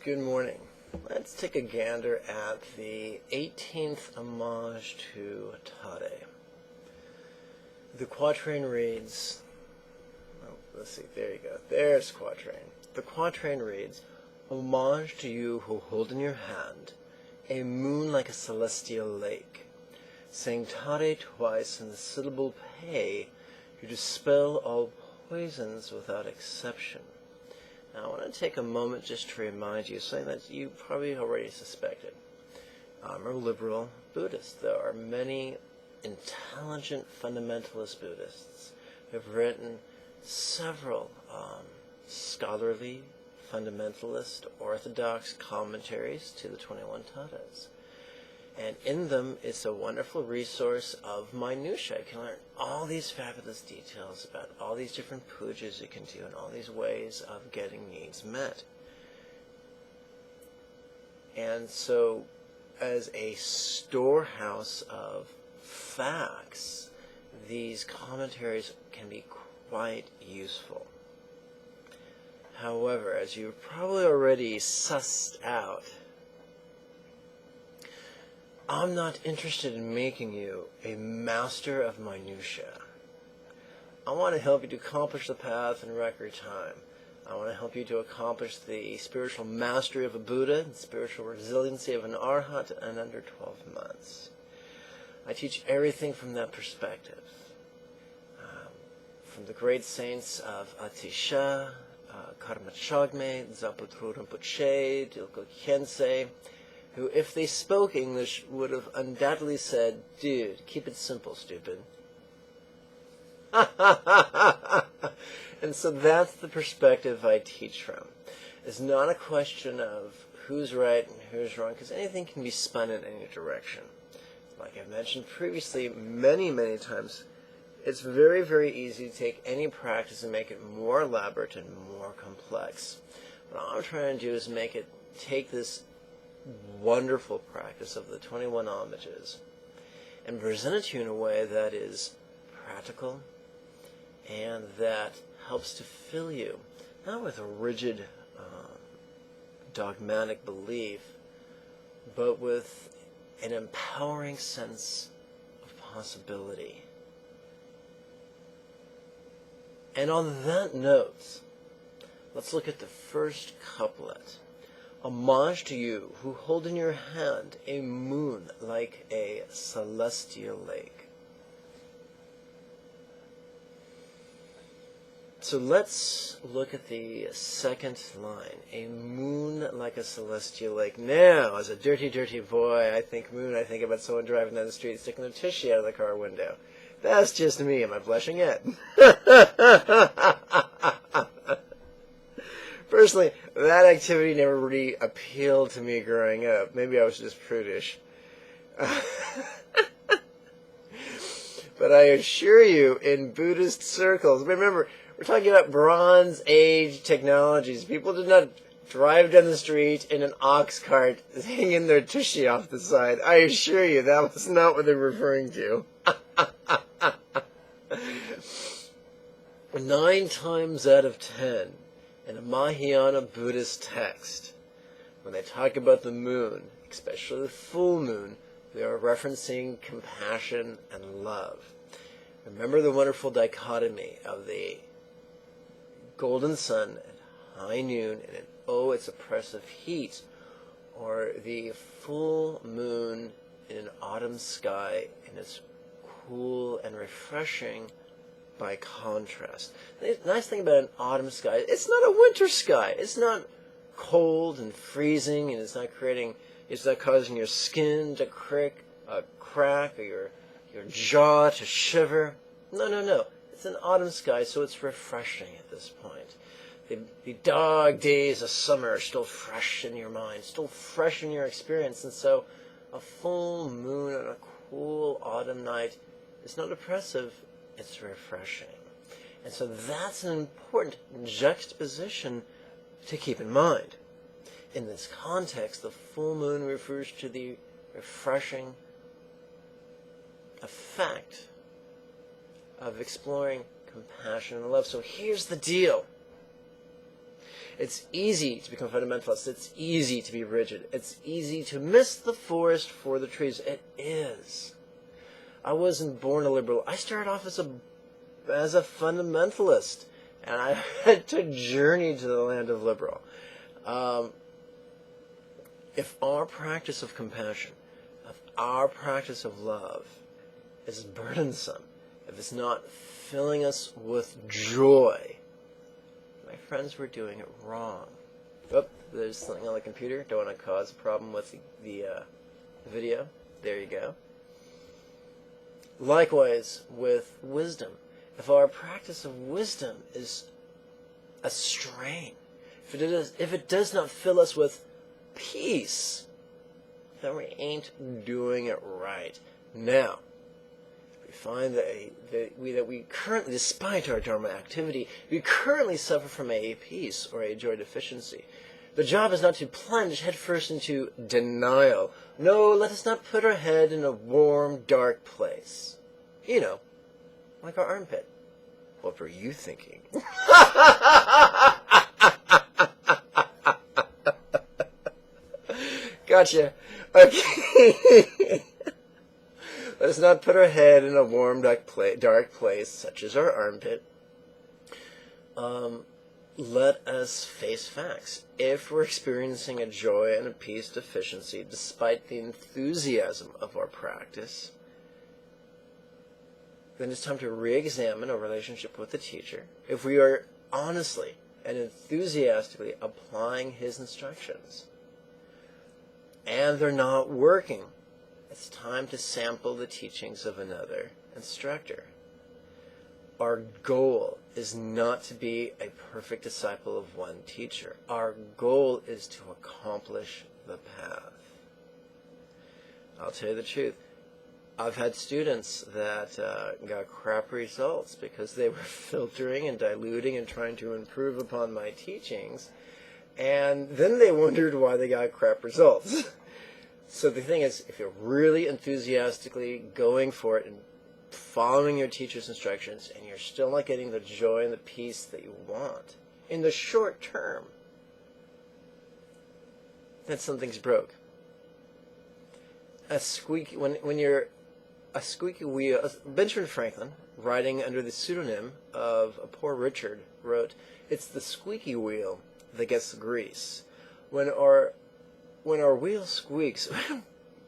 Good morning. Let's take a gander at the 18th homage to Tade. The quatrain reads, let's see, there you go, there's quatrain. The quatrain reads, homage to you who hold in your hand a moon like a celestial lake. Saying Tade twice in the syllable pay, you dispel all poisons without exception. Now, I want to take a moment just to remind you something that you probably already suspected. I'm a liberal Buddhist. There are many intelligent fundamentalist Buddhists who have written several scholarly, fundamentalist, orthodox commentaries to the 21 Tadas. And in them, it's a wonderful resource of minutiae. You can learn all these fabulous details about all these different pujas you can do and all these ways of getting needs met. And so, as a storehouse of facts, these commentaries can be quite useful. However, as you've probably already sussed out, I'm not interested in making you a master of minutiae. I want to help you to accomplish the path in record time. I want to help you to accomplish the spiritual mastery of a Buddha and spiritual resiliency of an Arhat in under 12 months. I teach everything from that perspective. From the great saints of Atisha, Karma Chagme, Zapatru Rinpoche, Dilgo Khyentse, who, if they spoke English, would have undoubtedly said, dude, keep it simple, stupid. And so that's the perspective I teach from. It's not a question of who's right and who's wrong, because anything can be spun in any direction. Like I've mentioned previously many, many times, it's very, very easy to take any practice and make it more elaborate and more complex. What I'm trying to do is take this wonderful practice of the 21 homages and present it to you in a way that is practical and that helps to fill you, not with a rigid dogmatic belief, but with an empowering sense of possibility. And on that note, let's look at the first couplet. Homage to you who hold in your hand a moon like a celestial lake. So let's look at the second line. A moon like a celestial lake. Now, as a dirty, dirty boy, I think moon, I think about someone driving down the street sticking a tissue out of the car window. That's just me. Am I blushing yet? Personally, that activity never really appealed to me growing up. Maybe I was just prudish. But I assure you, in Buddhist circles, remember, we're talking about Bronze Age technologies. People did not drive down the street in an ox cart hanging their tushy off the side. I assure you, that was not what they're referring to. 9 times out of 10, in a Mahayana Buddhist text, when they talk about the moon, especially the full moon, they are referencing compassion and love. Remember the wonderful dichotomy of the golden sun at high noon and its oppressive heat, or the full moon in an autumn sky, and it's cool and refreshing by contrast. The nice thing about an autumn sky, it's not a winter sky. It's not cold and freezing, and it's not causing your skin to crack, or your jaw to shiver. No. It's an autumn sky, so it's refreshing at this point. The dog days of summer are still fresh in your mind, still fresh in your experience, and so a full moon on a cool autumn night is not oppressive. It's refreshing. And so that's an important juxtaposition to keep in mind. In this context, the full moon refers to the refreshing effect of exploring compassion and love. So here's the deal. It's easy to become fundamentalist. It's easy to be rigid. It's easy to miss the forest for the trees. It is. I wasn't born a liberal. I started off as a fundamentalist, and I had to journey to the land of liberal. If our practice of compassion, if our practice of love is burdensome, if it's not filling us with joy, my friends, we're doing it wrong. Oh, there's something on the computer. Don't want to cause a problem with the video. There you go. Likewise with wisdom. If our practice of wisdom is a strain, if it does not fill us with peace, then we ain't doing it right. Now, we find that we currently, despite our Dharma activity, we currently suffer from a peace or a joy deficiency. The job is not to plunge headfirst into denial. No, let us not put our head in a warm, dark place. You know, like our armpit. What were you thinking? Gotcha. Okay. Let us not put our head in a warm, dark place, such as our armpit. Let us face facts. If we're experiencing a joy and a peace deficiency, despite the enthusiasm of our practice, then it's time to re-examine our relationship with the teacher. If we are honestly and enthusiastically applying his instructions, and they're not working, it's time to sample the teachings of another instructor. Our goal is not to be a perfect disciple of one teacher. Our goal is to accomplish the path. I'll tell you the truth. I've had students that got crap results because they were filtering and diluting and trying to improve upon my teachings, and then they wondered why they got crap results. So the thing is, if you're really enthusiastically going for it and following your teacher's instructions, and you're still not getting the joy and the peace that you want in the short term, then something's broke. When you're a squeaky wheel, Benjamin Franklin, writing under the pseudonym of a Poor Richard, wrote, "It's the squeaky wheel that gets the grease." When our wheel squeaks,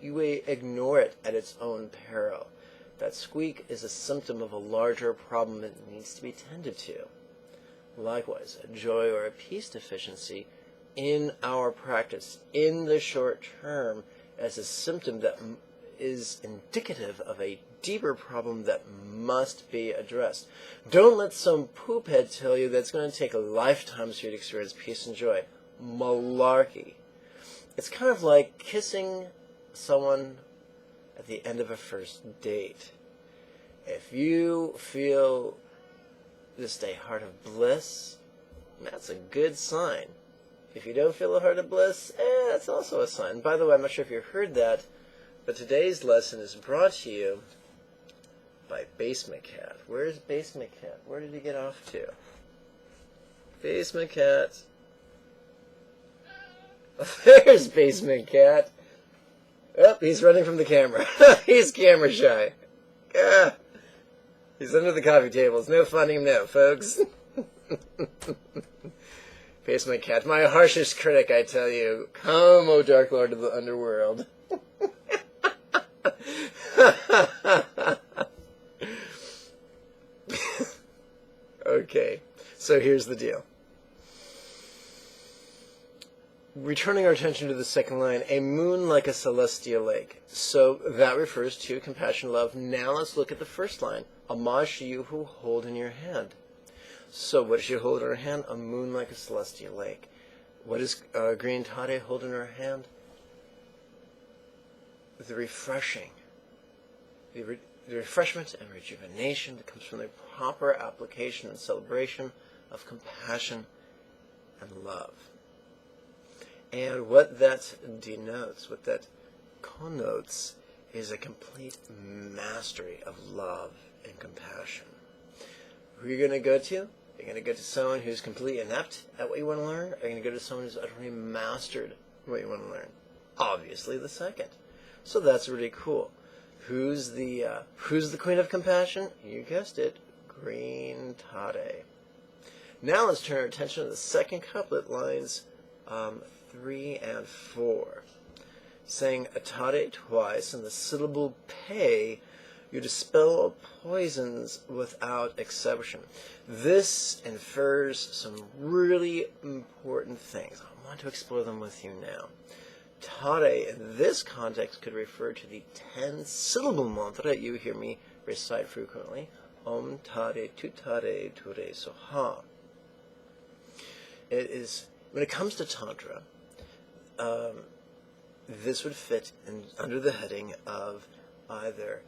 we ignore it at its own peril. That squeak is a symptom of a larger problem that needs to be tended to. Likewise, a joy or a peace deficiency in our practice in the short term as a symptom that is indicative of a deeper problem that must be addressed. Don't let some poophead tell you that it's going to take a lifetime for you to experience peace and joy. Malarkey. It's kind of like kissing someone at the end of a first date. If you feel just a heart of bliss, that's a good sign. If you don't feel a heart of bliss, that's also a sign. By the way, I'm not sure if you heard that, but today's lesson is brought to you by Basement Cat. Where's Basement Cat? Where did he get off to? Basement Cat. There's Basement Cat. Oh, he's running from the camera. He's camera shy. He's under the coffee table. It's no finding him now, folks. Basement Cat, my harshest critic, I tell you. Come, O Dark Lord of the Underworld. Okay, so here's the deal. Returning our attention to the second line, a moon like a celestial lake. So that refers to compassion, love. Now let's look at the first line. Homage to you who hold in your hand. So what does she hold in her hand? A moon like a celestial lake. What does Green Tade hold in her hand? The refreshing. The refreshment and rejuvenation that comes from the proper application and celebration of compassion and love. And what that denotes, what that connotes, is a complete mastery of love and compassion. Who are you going to go to? Are you going to go to someone who's completely inept at what you want to learn? Or are you going to go to someone who's utterly mastered what you want to learn? Obviously the second. So that's really cool. Who's the Queen of Compassion? You guessed it, Green Tade. Now let's turn our attention to the second couplet, lines 3 and 4. Saying atade twice in the syllable pay, you dispel poisons without exception. This infers some really important things. I want to explore them with you now. Tade in this context could refer to the 10-syllable mantra that you hear me recite frequently. Om Tade Tu Tade Ture Soha. It is, when it comes to Tantra, this would fit under the heading of either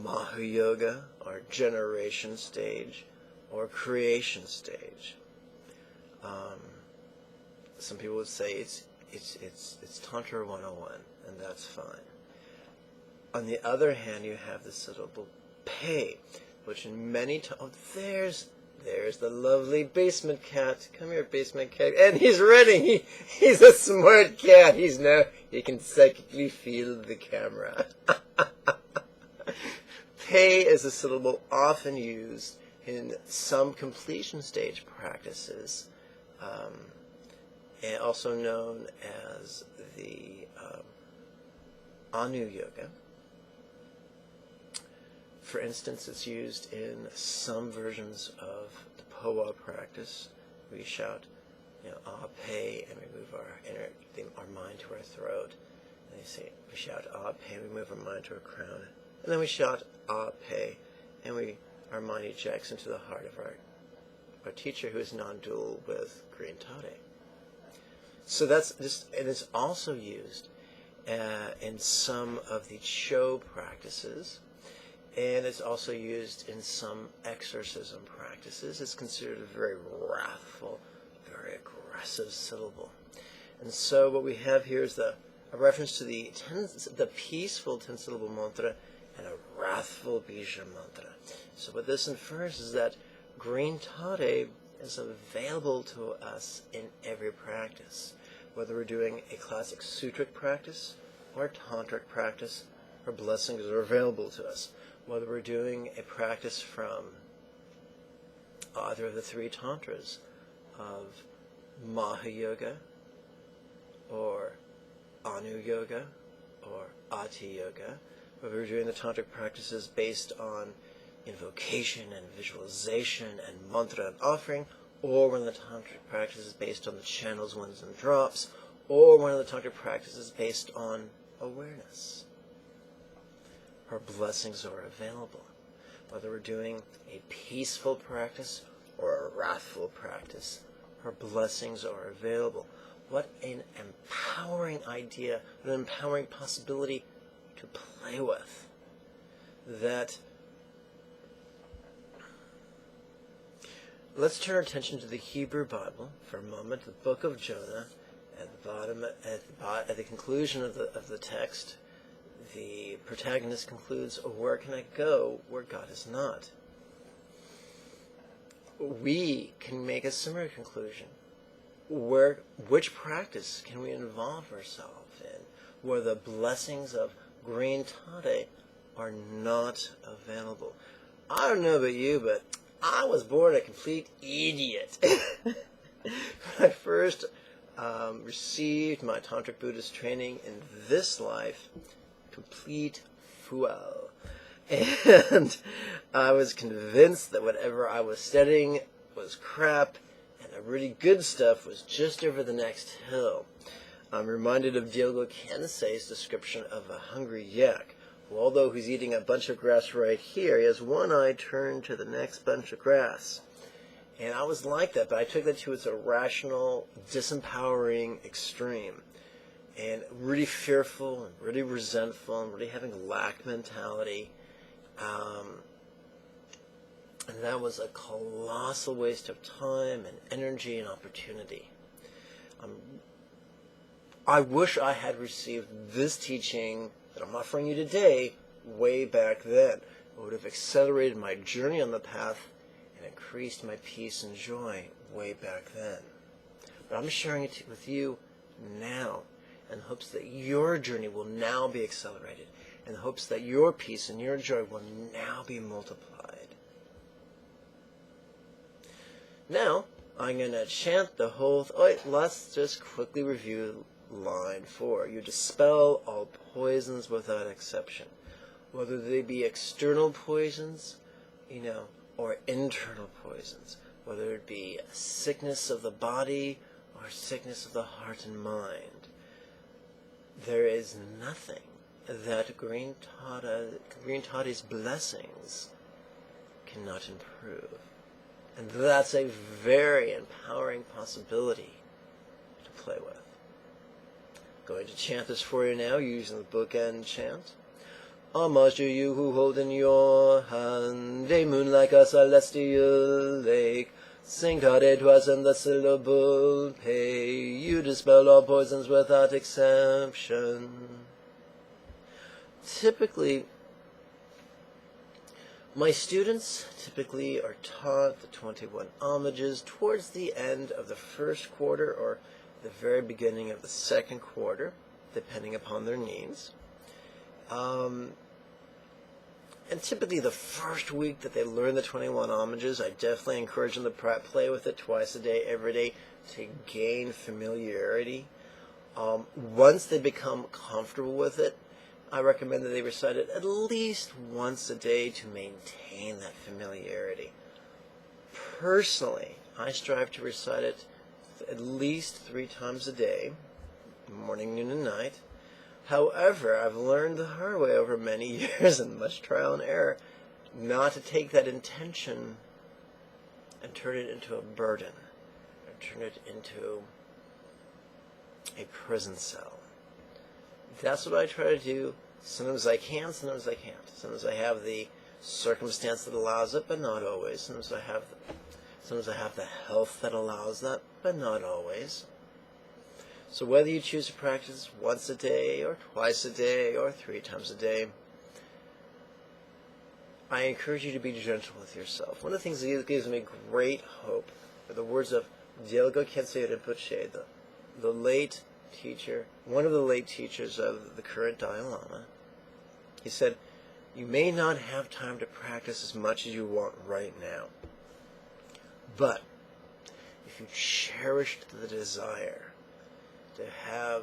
Maha Yoga, or generation stage, or creation stage. Some people would say it's Tantra 101, and that's fine. On the other hand, you have the syllable pay, which in many there's the lovely basement cat. Come here, basement cat. And he's running. He's a smart cat. He can psychically feel the camera. Pay is a syllable often used in some completion stage practices, and also known as the Anu Yoga. For instance, it's used in some versions of the Poa practice. We shout, Ah Pei, and we move our mind to our throat. And we shout Ah Pei, and we move our mind to our crown. And then we shout Ah Pei, and our mind ejects into the heart of our teacher, who is non-dual with Green Tade. So and it's also used in some of the Cho practices. And it's also used in some exorcism practices. It's considered a very wrathful, very aggressive syllable. And so what we have here is a reference to the peaceful 10-syllable mantra and a wrathful bija mantra. So what this infers is that Green Tade is available to us in every practice. Whether we're doing a classic sutric practice or a tantric practice, our blessings are available to us. Whether we're doing a practice from either of the 3 tantras of Maha Yoga, or Anu Yoga, or Ati Yoga, whether we're doing the tantric practices based on invocation and visualization and mantra and offering, or one of the tantric practices based on the channels, winds, and drops, or one of the tantric practices based on awareness. Our blessings are available. Whether we're doing a peaceful practice or a wrathful practice, our blessings are available. What an empowering idea, an empowering possibility to play with. Let's turn our attention to the Hebrew Bible for a moment. The book of Jonah, at the conclusion of the text, the protagonist concludes, where can I go where God is not? We can make a similar conclusion. Which practice can we involve ourselves in where the blessings of Green Tade are not available? I don't know about you, but I was born a complete idiot. When I first received my Tantric Buddhist training in this life, complete fool. And I was convinced that whatever I was studying was crap, and the really good stuff was just over the next hill. I'm reminded of Diogo Kensei's description of a hungry yak, who, although he's eating a bunch of grass right here, he has one eye turned to the next bunch of grass. And I was like that, but I took that to its irrational, disempowering extreme. And really fearful, and really resentful, and really having lack mentality. And that was a colossal waste of time and energy and opportunity. I wish I had received this teaching that I'm offering you today way back then. It would have accelerated my journey on the path and increased my peace and joy way back then. But I'm sharing it with you now in hopes that your journey will now be accelerated, in hopes that your peace and your joy will now be multiplied. Now, I'm going to chant the whole... let's just quickly review line 4. You dispel all poisons without exception, whether they be external poisons, or internal poisons, whether it be sickness of the body or sickness of the heart and mind. There is nothing that Green Toddy's blessings cannot improve. And that's a very empowering possibility to play with. Going to chant this for you now using the bookend chant. Homage to you who hold in your hand a moon like a celestial lake. Sing Toddy twice and the syllable pay. You dispel all poisons without exception. Typically, my students are taught the 21 homages towards the end of the first quarter or the very beginning of the second quarter, depending upon their needs. And typically the first week that they learn the 21 homages, I definitely encourage them to play with it twice a day, every day, to gain familiarity. Once they become comfortable with it, I recommend that they recite it at least once a day to maintain that familiarity. Personally, I strive to recite it at least 3 times a day, morning, noon, and night. However, I've learned the hard way over many years and much trial and error not to take that intention and turn it into a burden, or turn it into a prison cell. That's what I try to do. Sometimes I can, sometimes I can't. Sometimes I have the circumstance that allows it, but not always. Sometimes I have the health that allows that, but not always. So whether you choose to practice once a day, or twice a day, or 3 times a day, I encourage you to be gentle with yourself. One of the things that gives me great hope are the words of Gyatso Rinpoche, the late teacher, one of the late teachers of the current Dalai Lama. He said, "You may not have time to practice as much as you want right now, but if you cherished the desire to have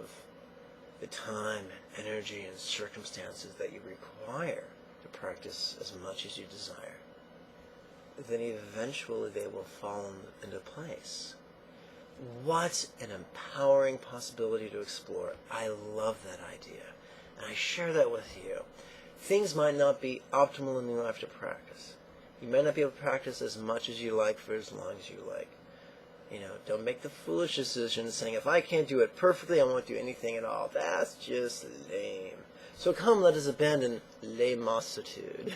the time, energy, and circumstances that you require to practice as much as you desire, then eventually they will fall into place." What an empowering possibility to explore. I love that idea, and I share that with you. Things might not be optimal in your life to practice. You might not be able to practice as much as you like for as long as you like. Don't make the foolish decision saying, if I can't do it perfectly, I won't do anything at all. That's just lame. So come, let us abandon lameositude.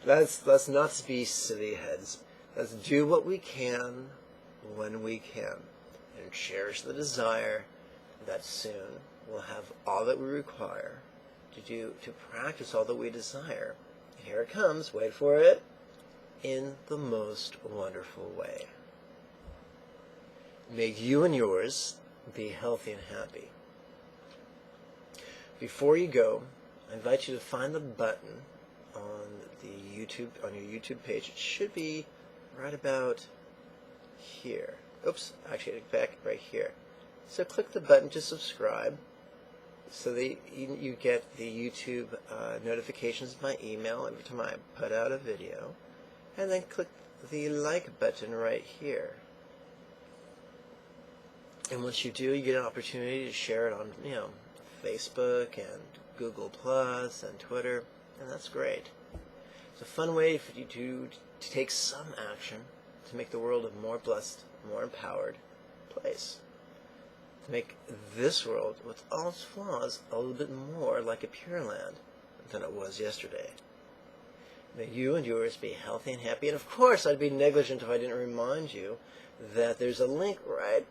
Let's not be silly heads. Let's do what we can when we can, and cherish the desire that soon we'll have all that we require to practice all that we desire. And here it comes, wait for it, in the most wonderful way. May you and yours be healthy and happy. Before you go, I invite you to find the button on your YouTube page. It should be right about here. Oops, actually back right here. So click the button to subscribe so that you get the YouTube notifications of my email every time I put out a video. And then click the like button right here. And once you do, you get an opportunity to share it on, Facebook and Google Plus and Twitter, and that's great. It's a fun way for you to take some action to make the world a more blessed, more empowered place. To make this world, with all its flaws, a little bit more like a Pure Land than it was yesterday. May you and yours be healthy and happy. And of course, I'd be negligent if I didn't remind you that there's a link right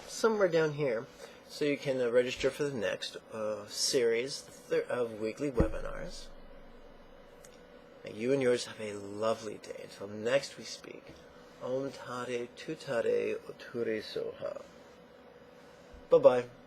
somewhere down here, so you can register for the next series of weekly webinars. May you and yours have a lovely day. Until next we speak. Om Tare Tutare Oture Soha. Bye-bye.